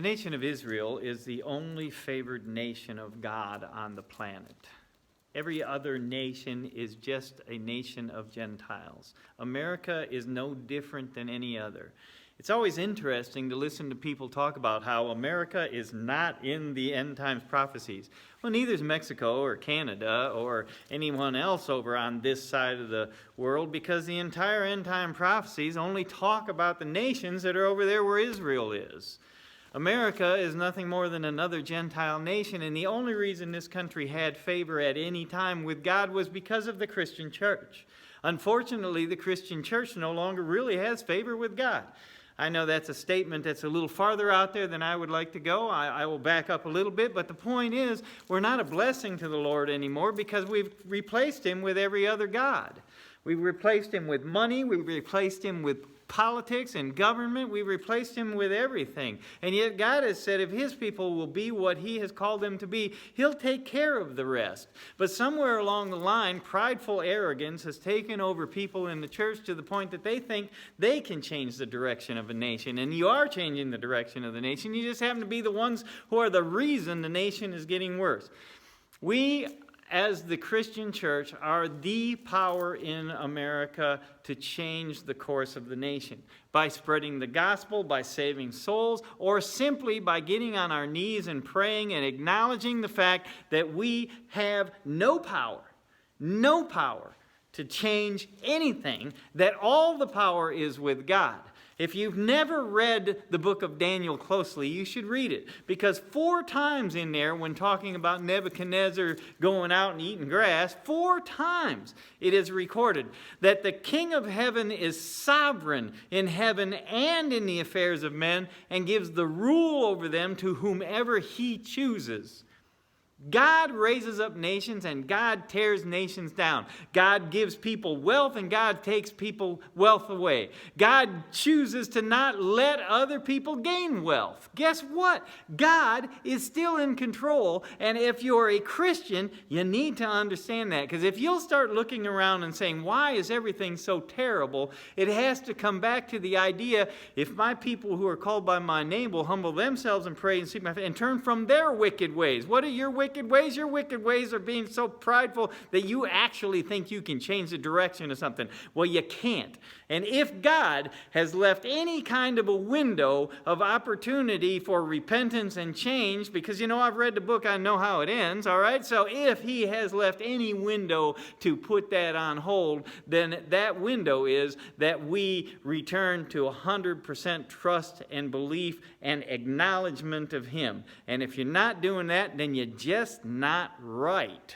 The nation of Israel is the only favored nation of God on the planet. Every other nation is just a nation of Gentiles. America is no different than any other. It's always interesting to listen to people talk about how America is not in the end times prophecies. Well, neither is Mexico or Canada or anyone else over on this side of the world, because the entire end time prophecies only talk about the nations that are over there where Israel is. America is nothing more than another Gentile nation, and the only reason this country had favor at any time with God was because of the Christian church. Unfortunately, the Christian church no longer really has favor with God. I know that's a statement that's a little farther out there than I would like to go. I will back up a little bit, but the point is, we're not a blessing to the Lord anymore because we've replaced Him with every other god. We've replaced Him with money. We've replaced Him with politics and government. We replaced Him with everything. And yet God has said if His people will be what He has called them to be, He'll take care of the rest. But somewhere along the line, prideful arrogance has taken over people in the church to the point that they think they can change the direction of a nation. And you are changing the direction of the nation. You just happen to be the ones who are the reason the nation is getting worse. We, as the Christian church, are the power in America to change the course of the nation by spreading the gospel, by saving souls, or simply by getting on our knees and praying and acknowledging the fact that we have no power to change anything, that all the power is with God. If you've never read the book of Daniel closely, you should read it. Because 4 times in there, when talking about Nebuchadnezzar going out and eating grass, 4 times it is recorded that the King of heaven is sovereign in heaven and in the affairs of men and gives the rule over them to whomever He chooses. God raises up nations and God tears nations down. God gives people wealth and God takes people wealth away. God chooses to not let other people gain wealth. Guess what? God is still in control, and if you're a Christian, you need to understand that. Because if you'll start looking around and saying, why is everything so terrible? It has to come back to the idea, if my people who are called by my name will humble themselves and pray and seek my face and turn from their wicked ways. What are your wicked ways? Your wicked ways are being so prideful that you actually think you can change the direction of something. Well, you can't. And if God has left any kind of a window of opportunity for repentance and change, because I've read the book, I know how it ends, all right? So if He has left any window to put that on hold, then that window is that we return to 100% trust and belief and acknowledgement of Him. And if you're not doing that, then you're just not right.